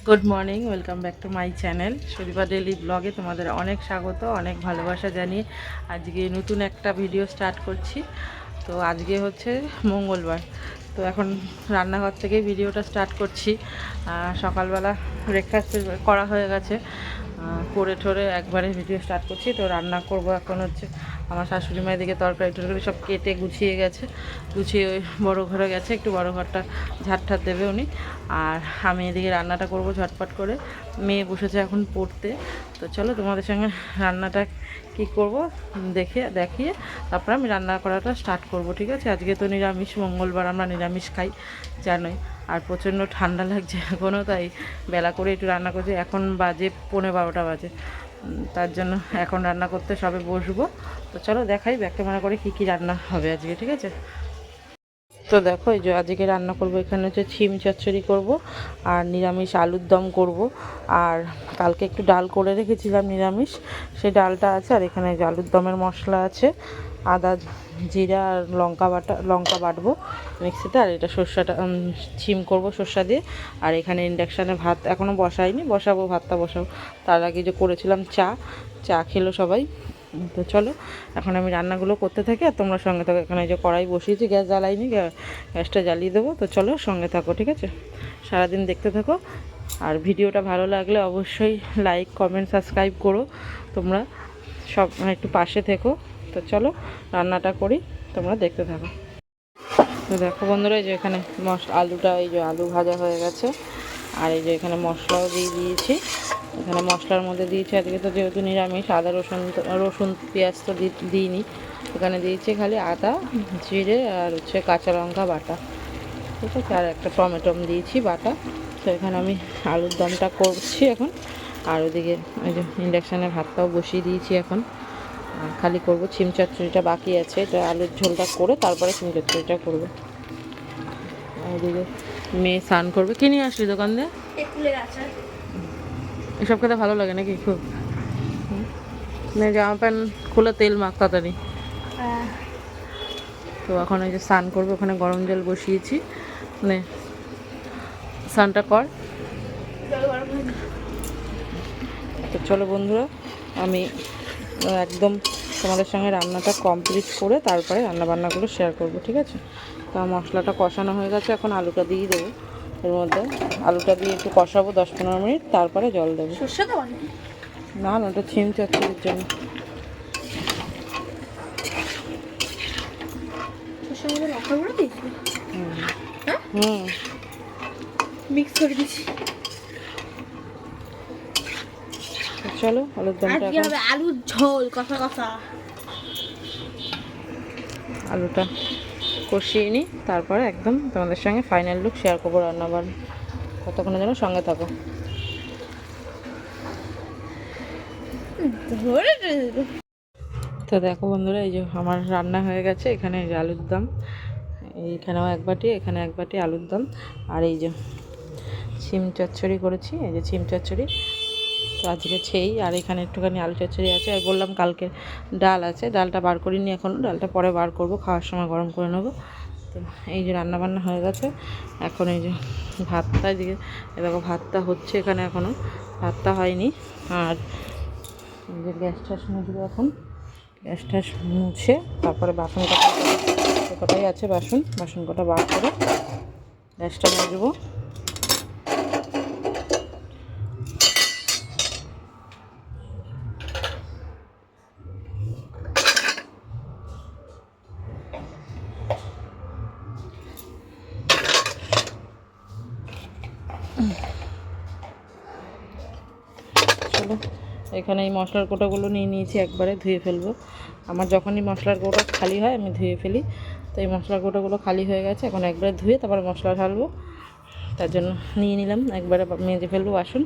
Good morning, welcome back to my channel Sharifa daily ব্লগে তোমাদের অনেক স্বাগত, অনেক ভালোবাসা জানিয়ে আজকে নতুন একটা ভিডিও স্টার্ট করছি। তো আজকে হচ্ছে মঙ্গলবার। তো এখন রান্নাঘর থেকে ভিডিওটা স্টার্ট করছি। সকালবেলা ব্রেকফাস্ট করা হয়ে গেছে, করে ঠোরে একবারে ভিডিও স্টার্ট করছি। তো রান্না করব এখন হচ্ছে আমার শাশুড়ি মায়ের দিকে তরকারি টরকারি সব কেটে গুছিয়ে গেছে, গুছিয়ে ওই বড়ো ঘরে গেছে, একটু বড়ো ঘরটা ঝাড় দেবে উনি। আর আমি এদিকে রান্নাটা করব ঝটপট করে। মেয়ে বসেছে এখন পড়তে। তো চলো তোমাদের সঙ্গে রান্নাটা কি করব দেখিয়ে তারপর আমি রান্না করাটা স্টার্ট করব, ঠিক আছে? আজকে তো নিরামিষ, মঙ্গলবার আমরা নিরামিষ খাই জানোই। আর প্রচণ্ড ঠান্ডা লাগছে এখনও, তাই বেলা করে একটু রান্না করছি। এখন বাজে 11:15 বাজে, তার জন্য এখন রান্না করতে সবে বসবো। তো চলো দেখাই ব্যাক ক্যামেরা করে কী কী রান্না হবে আজকে, ঠিক আছে? তো দেখো, এই যে আজকে রান্না করব, এখানে হচ্ছে ছিম চচ্চড়ি করব আর নিরামিষ আলুর দম করব। আর কালকে একটু ডাল করে রেখেছিলাম নিরামিষ, সেই ডালটা আছে। আর এখানে যে আলুর দমের মশলা আছে, আদা জিরা আর লঙ্কা বাটবো মিক্সিতে। আর এটা সর্ষাটা ছিম করব সর্ষা দিয়ে। আর এখানে ইন্ডাকশানে ভাত এখনও বসাইনি, বসাবো, ভাতটা বসাবো। তার আগে যে করেছিলাম চা খেলো সবাই। তো চলো এখন আমি রান্নাগুলো করতে থাকি আর তোমরা সঙ্গে থাকো। এখানে যে কড়াই বসিয়েছি, গ্যাস জ্বালাইনি, গ্যাসটা জ্বালিয়ে দেবো। তো চলো সঙ্গে থাকো, ঠিক আছে? সারাদিন দেখতে থাকো। আর ভিডিওটা ভালো লাগলে অবশ্যই লাইক কমেন্ট সাবস্ক্রাইব করো তোমরা সব, একটু পাশে থেকো। তো চলো রান্নাটা করি, তোমরা দেখতে থাকো। তো দেখো বন্ধুরা, এই যে এখানে আলুটা, এই যে আলু ভাজা হয়ে গেছে। আর এই যে এখানে মশলাও দিয়ে দিয়েছি। এখানে মশলার মধ্যে দিয়েছি আজকে তো যেহেতু নিরামিষ, আদা রসুন পেঁয়াজ তো দিইনি। এখানে দিয়েছি খালি আদা জিরে আর হচ্ছে কাঁচা লঙ্কা বাটা, ঠিক আছে? আর একটা টমেটো দিয়েছি বাটা। তো এখানে আমি আলুর দমটা করছি এখন। আর ওদিকে ওই যে ইন্ডাকশানে ভাতটাও বসিয়ে দিয়েছি এখন। খালি করবো ছিম চচ্চড়িটা বাকি আছে, এটা আলুর ঝোলটা করে তারপরে ছিম চচ্চড়িটা করবো। ওদিকে মেয়ে স্নান করবে। কি নিয়ে আসলি দোকান দিয়ে? এসব খেতে ভালো লাগে নাকি খুব? জামা প্যান্ট খুলে তেল মাখ তাড়াতাড়ি। তো এখন ওই যে স্নান করবো, ওখানে গরম জল বসিয়েছি, মানে স্নানটা কর। তো চলো বন্ধুরা, আমি একদম তোমাদের সঙ্গে রান্নাটা কমপ্লিট করে তারপরে রান্নাবান্নাগুলো শেয়ার করব, ঠিক আছে? তো মশলাটা কষানো হয়ে গেছে, এখন আলুটা দিয়ে দেবো এর মধ্যে। আলুটা দিয়ে একটু কষাবো 10-15 মিনিট, তারপরে জল দেবো। না না, ওটা ছিম চচ্চড়ির জন্য। হুম, মিক্স করে দিচ্ছি। চলো আলুর দমটা এখন, আলুর ঝোল কষা কষা। আলুটা কষিয়ে নিই, তারপরে একদম তোমাদের সঙ্গে ফাইনাল লুক শেয়ার করবো রান্নাবান্না। কতক্ষণের জন্য সঙ্গে থাকো। তো দেখো বন্ধুরা, এই যে আমার রান্না হয়ে গেছে। এখানে এই যে আলুর দম, এইখানেও এক বাটি, এখানে এক বাটি আলুর দম। আর এই যে শিম চচ্চড়ি করেছি, এই যে শিম চচ্চড়ি তো আজকে ছেই। আর এখানে একটুখানি আলু চচ্চড়ি আছে। আর বললাম কালকে ডাল আছে, ডালটা বার করিনি এখনও, ডালটা পরে বার করব, খাওয়ার সময় গরম করে নেবো। তো এই যে রান্নাবান্না হয়ে গেছে। এখন এই যে ভাতটা, এদিকে দেখো ভাতটা হচ্ছে এখানে, এখনও ভাতটা হয়নি। আর এই যে গ্যাস ট্যাস মুছবো এখন, গ্যাস ট্যাস মুছে তারপরে বাসন কটাই আছে, বাসন কটা বার করে গ্যাসটা মুছবো। চলো, এখানে এই মশলার কোটাগুলো নিয়ে নিয়েছি, একবারে ধুয়ে ফেলবো। আমার যখনই মশলার কোটা খালি হয় আমি ধুয়ে ফেলি। তো এই মশলার কোটাগুলো খালি হয়ে গেছে, এখন একবারে ধুয়ে তারপরে মশলা ঢালবো, তার জন্য নিয়ে নিলাম, একবারে মেজে ফেলবো বাসন।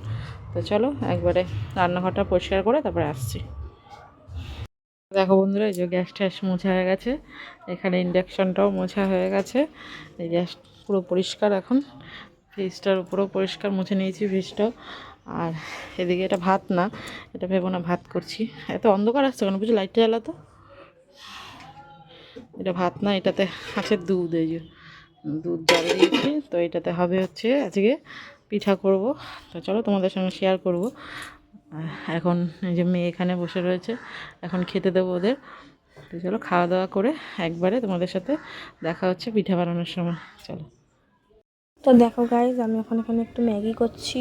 তো চলো একবারে রান্নাঘরটা পরিষ্কার করে তারপরে আসছি। দেখো বন্ধুরা, এই যে গ্যাস ট্যাস মোছা হয়ে গেছে, এখানে ইন্ডাকশানটাও মোছা হয়ে গেছে। এই গ্যাস পুরো পরিষ্কার এখন, ফ্রিজটার উপরেও পরিষ্কার মুছে নিয়েছি ফ্রিজটাও। আর এদিকে এটা ভাত না, এটা ভেবো না ভাত করছি। এত অন্ধকার আসছে কেন বুঝি, লাইটটা জ্বালাতো। এটা ভাত না, এটাতে আছে দুধ, এই যে দুধ জ্বাল দিয়েছি। তো এটাতে হবে হচ্ছে আজকে পিঠা করব। তো চলো তোমাদের সঙ্গে শেয়ার করব। এখন এই যে মেয়ে এখানে বসে রয়েছে, এখন খেতে দেবো ওদের। তো চলো খাওয়া দাওয়া করে একবারে তোমাদের সাথে দেখা হচ্ছে পিঠা বানানোর সময়। চলো। তো দেখো গাইজ, আমি এখন এখানে একটু ম্যাগি করছি,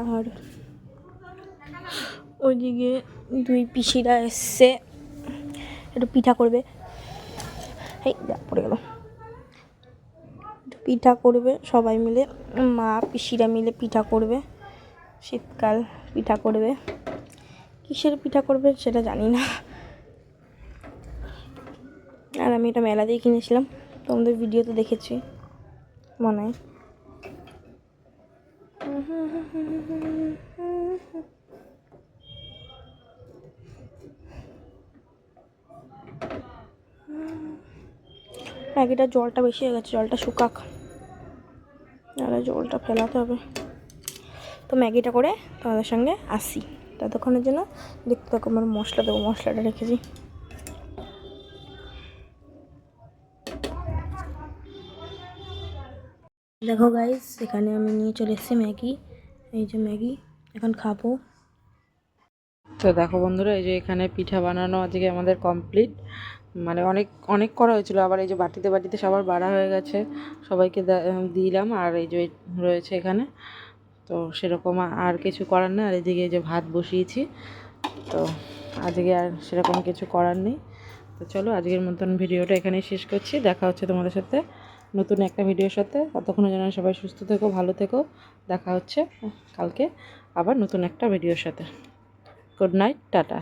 আর ওইদিকে দুই পিসিরা এসছে একটু পিঠা করবে। এই পড়ে গেল। একটু পিঠা করবে সবাই মিলে, মা পিসিরা মিলে পিঠা করবে। শীতকাল পিঠা করবে, কিসের পিঠা করবে সেটা জানি না। আর আমি এটা মেলা দিয়ে কিনেছিলাম, তোমাদের ভিডিওতে দেখেছি মনে হয়। ম্যাগিটার জলটা বেশি হয়ে গেছে, জলটা শুকাক, নাহলে জলটা ফেলাতে হবে। তো ম্যাগিটা করে তোমাদের সঙ্গে আসি, ততক্ষণের জন্য দেখতে থাকো। আমার মশলা দেবো, মশলাটা রেখেছি। দেখো গাইস, এখানে আমি নিয়ে চলে এসেছি ম্যাগি। এই যে ম্যাগি, এখন খাবো। তো দেখো বন্ধুরা, এই যে এখানে পিঠা বানানো আজকে আমাদের কমপ্লিট। মানে অনেক অনেক করা হয়েছিল, আবার এই যে বাটিতে বাটিতে সবার বাড়া হয়ে গেছে, সবাইকে দিলাম। আর এই যে রয়েছে এখানে, তো সেরকম আর কিছু করার নেই। আর এদিকে এই যে ভাত বসিয়েছি, তো আজকে আর সেরকম কিছু করার নেই। তো চলো আজকের মতন ভিডিওটা এখানেই শেষ করছি। দেখা হচ্ছে তোমাদের সাথে নতুন একটা ভিডিওর সাথে। ততক্ষণের জন্য সবাই সুস্থ থেকো, ভালো থেকো। দেখা হচ্ছে কালকে আবার নতুন একটা ভিডিওর সাথে। Good night, tata.